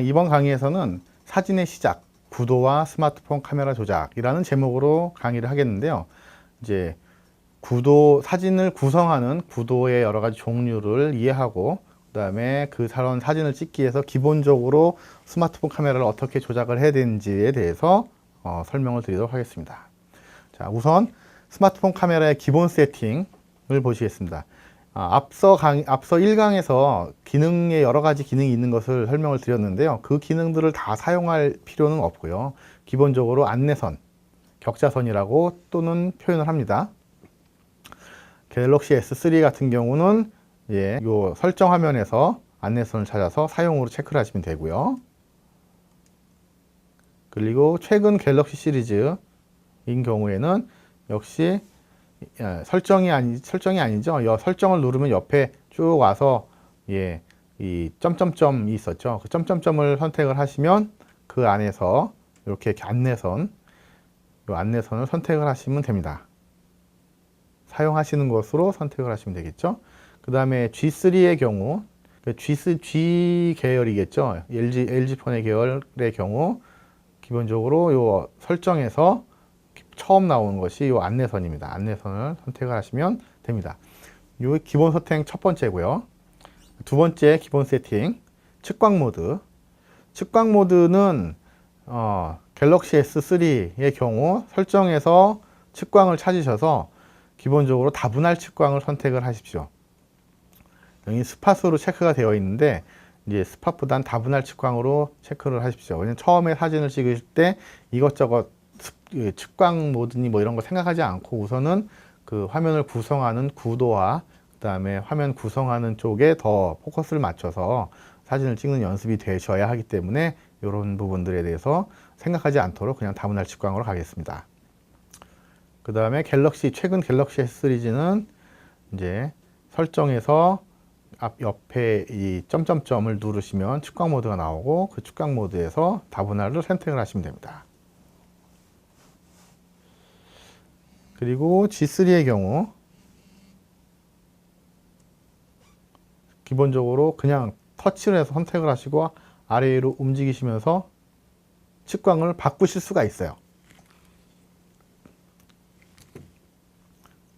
이번 강의에서는 사진의 시작, 구도와 스마트폰 카메라 조작이라는 제목으로 강의를 하겠는데요. 이제 사진을 구성하는 구도의 여러 가지 종류를 이해하고, 그 다음에 그 사진을 찍기 위해서 기본적으로 스마트폰 카메라를 어떻게 조작을 해야 되는지에 대해서 설명을 드리도록 하겠습니다. 자, 우선 스마트폰 카메라의 기본 세팅을 보시겠습니다. 앞서 1강에서 기능에 여러 가지 기능이 있는 것을 설명을 드렸는데요. 그 기능들을 다 사용할 필요는 없고요. 기본적으로 안내선, 격자선이라고 또는 표현을 합니다. 갤럭시 S3 같은 경우는 요 설정 화면에서 안내선을 찾아서 사용으로 체크를 하시면 되고요. 그리고 최근 갤럭시 시리즈인 경우에는 역시 설정이 아니죠. 설정을 누르면 옆에 쭉 와서 이 점점점이 있었죠. 그 점점점을 선택을 하시면 그 안에서 이렇게 안내선을 선택을 하시면 됩니다. 사용하시는 것으로 선택을 하시면 되겠죠. 그 다음에 G3의 경우, G 계열이겠죠. LG 폰의 계열의 경우 기본적으로 요 설정에서 처음 나오는 것이 이 안내선입니다. 안내선을 선택을 하시면 됩니다. 이 기본 세팅 첫 번째고요. 두 번째 기본 세팅, 측광 모드. 측광 모드는 갤럭시 S3의 경우 설정에서 측광을 찾으셔서 기본적으로 다분할 측광을 선택을 하십시오. 여기 스팟으로 체크가 되어 있는데 이제 스팟보단 다분할 측광으로 체크를 하십시오. 왜냐면 처음에 사진을 찍을 때 이것저것 측광 모드니 뭐 이런 거 생각하지 않고 우선은 그 화면을 구성하는 구도와 그 다음에 화면 구성하는 쪽에 더 포커스를 맞춰서 사진을 찍는 연습이 되셔야 하기 때문에 이런 부분들에 대해서 생각하지 않도록 그냥 다분할 측광으로 가겠습니다. 그 다음에 최근 갤럭시 S 시리즈는 이제 설정에서 옆에 이 점점점을 누르시면 측광 모드가 나오고 그 측광 모드에서 다분할을 선택을 하시면 됩니다. 그리고 G3의 경우 기본적으로 그냥 터치를 해서 선택을 하시고 아래 위로 움직이시면서 측광을 바꾸실 수가 있어요.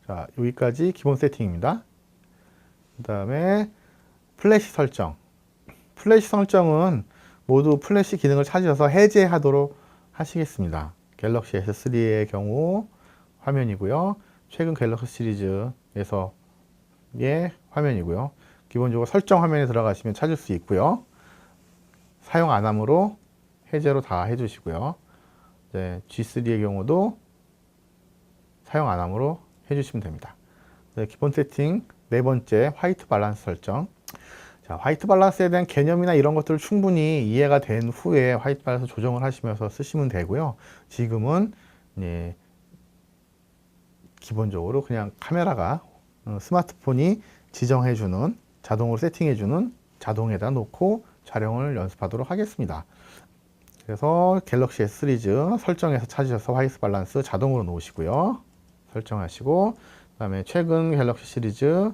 자, 여기까지 기본 세팅입니다. 그 다음에 플래시 설정. 플래시 설정은 모두 플래시 기능을 찾으셔서 해제하도록 하시겠습니다. 갤럭시 S3의 경우 화면이고요. 최근 갤럭시 시리즈에서의 화면이고요. 기본적으로 설정 화면에 들어가시면 찾을 수 있고요. 사용 안 함으로 해제로 다 해주시고요. G3의 경우도 사용 안 함으로 해주시면 됩니다. 기본 세팅 네 번째, 화이트 밸런스 설정. 자, 화이트 밸런스에 대한 개념이나 이런 것들을 충분히 이해가 된 후에 화이트 밸런스 조정을 하시면서 쓰시면 되고요. 지금은 기본적으로 그냥 카메라가 스마트폰이 지정해주는 자동으로 세팅해주는 자동에다 놓고 촬영을 연습하도록 하겠습니다. 그래서 갤럭시 S 시리즈 설정에서 찾으셔서 화이트 밸런스 자동으로 놓으시고요. 설정하시고 그 다음에 최근 갤럭시 시리즈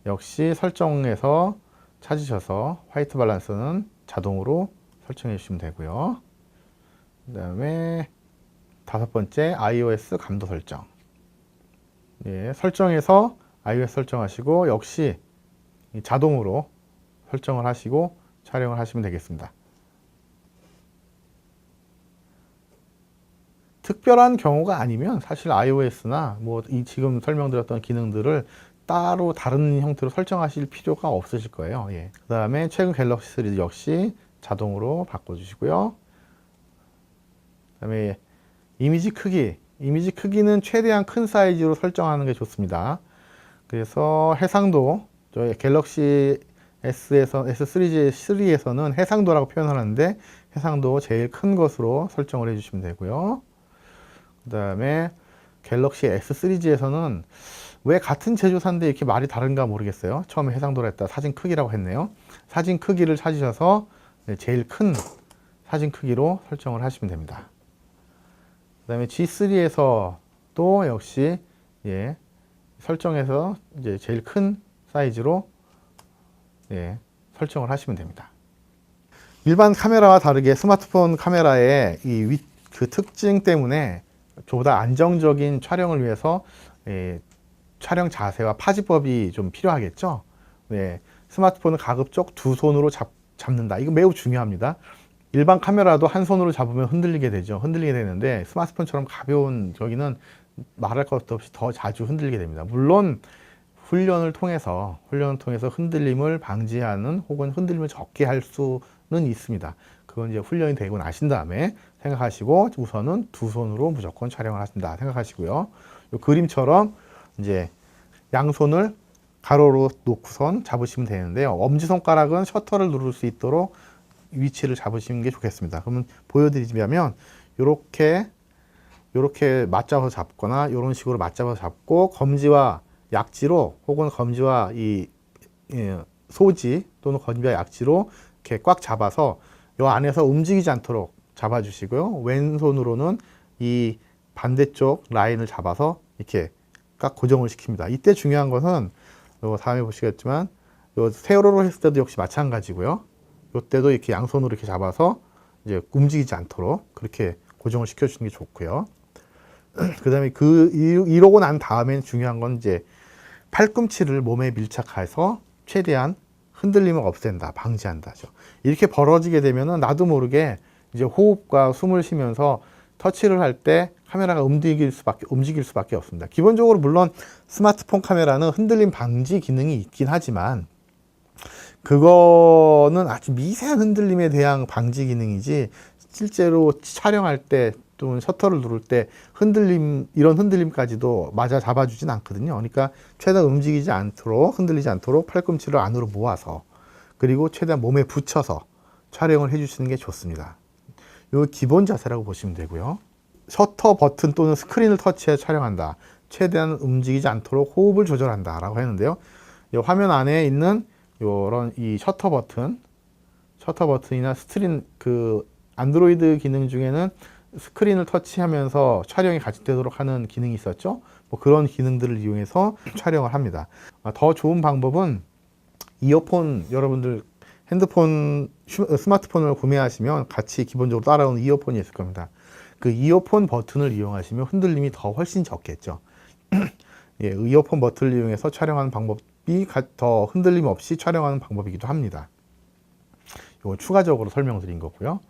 역시 설정에서 찾으셔서 화이트 밸런스는 자동으로 설정해 주시면 되고요. 그 다음에 다섯 번째 iOS 감도 설정. 설정에서 iOS 설정하시고 역시 자동으로 설정을 하시고 촬영을 하시면 되겠습니다. 특별한 경우가 아니면 사실 iOS나 뭐 지금 설명드렸던 기능들을 따로 다른 형태로 설정하실 필요가 없으실 거예요. 그 다음에 최근 갤럭시 시리즈 역시 자동으로 바꿔주시고요. 그 다음에 이미지 크기는 최대한 큰 사이즈로 설정하는 게 좋습니다. 그래서 해상도, 저희 갤럭시 S3에서는 해상도라고 표현하는데 해상도 제일 큰 것으로 설정을 해주시면 되고요. 그 다음에 갤럭시 S 시리즈에서는 왜 같은 제조사인데 이렇게 말이 다른가 모르겠어요. 처음에 해상도라 했다 사진 크기라고 했네요. 사진 크기를 찾으셔서 제일 큰 사진 크기로 설정을 하시면 됩니다. 그 다음에 G3에서도 역시 설정해서 이제 제일 큰 사이즈로 설정을 하시면 됩니다. 일반 카메라와 다르게 스마트폰 카메라의 그 특징 때문에 보다 안정적인 촬영을 위해서 촬영 자세와 파지법이 좀 필요하겠죠. 네, 스마트폰을 가급적 두 손으로 잡는다. 이거 매우 중요합니다. 일반 카메라도 한 손으로 잡으면 흔들리게 되죠. 흔들리게 되는데 스마트폰처럼 가벼운 저기는 말할 것도 없이 더 자주 흔들리게 됩니다. 물론 훈련을 통해서 흔들림을 방지하는 혹은 흔들림을 적게 할 수는 있습니다. 그건 이제 훈련이 되고 나신 다음에 생각하시고 우선은 두 손으로 무조건 촬영을 하신다 생각하시고요. 이 그림처럼 이제 양손을 가로로 놓고선 잡으시면 되는데요. 엄지손가락은 셔터를 누를 수 있도록 위치를 잡으시는 게 좋겠습니다. 그러면 보여드리자면 이렇게 맞잡아서 잡거나 이런 식으로 맞잡아서 잡고 검지와 약지로 혹은 검지와 소지 또는 검지와 약지로 이렇게 꽉 잡아서 이 안에서 움직이지 않도록 잡아주시고요. 왼손으로는 이 반대쪽 라인을 잡아서 이렇게 꽉 고정을 시킵니다. 이때 중요한 것은 요 다음에 보시겠지만 요 세로로 했을 때도 역시 마찬가지고요. 이때도 이렇게 양손으로 이렇게 잡아서 이제 움직이지 않도록 그렇게 고정을 시켜주는 게 좋고요. 그 다음에 이러고 난 다음엔 중요한 건 이제 팔꿈치를 몸에 밀착해서 최대한 흔들림을 없앤다, 방지한다죠. 이렇게 벌어지게 되면은 나도 모르게 이제 호흡과 숨을 쉬면서 터치를 할 때 카메라가 움직일 수밖에 없습니다. 기본적으로 물론 스마트폰 카메라는 흔들림 방지 기능이 있긴 하지만 그거는 아주 미세한 흔들림에 대한 방지 기능이지 실제로 촬영할 때 또는 셔터를 누를 때 이런 흔들림까지도 맞아 잡아주진 않거든요. 그러니까 최대한 움직이지 않도록, 흔들리지 않도록 팔꿈치를 안으로 모아서 그리고 최대한 몸에 붙여서 촬영을 해주시는 게 좋습니다. 이 기본 자세라고 보시면 되고요. 셔터 버튼 또는 스크린을 터치해 촬영한다. 최대한 움직이지 않도록 호흡을 조절한다 라고 했는데요. 이 화면 안에 있는 요런 이 셔터 버튼이나 그 안드로이드 기능 중에는 스크린을 터치하면서 촬영이 같이 되도록 하는 기능이 있었죠. 뭐 그런 기능들을 이용해서 촬영을 합니다. 더 좋은 방법은 이어폰, 여러분들 스마트폰을 구매하시면 같이 기본적으로 따라오는 이어폰이 있을 겁니다. 그 이어폰 버튼을 이용하시면 흔들림이 훨씬 적겠죠. 예, 이어폰 버튼을 이용해서 촬영하는 방법이 더 흔들림 없이 촬영하는 방법이기도 합니다. 이건 추가적으로 설명드린 거고요.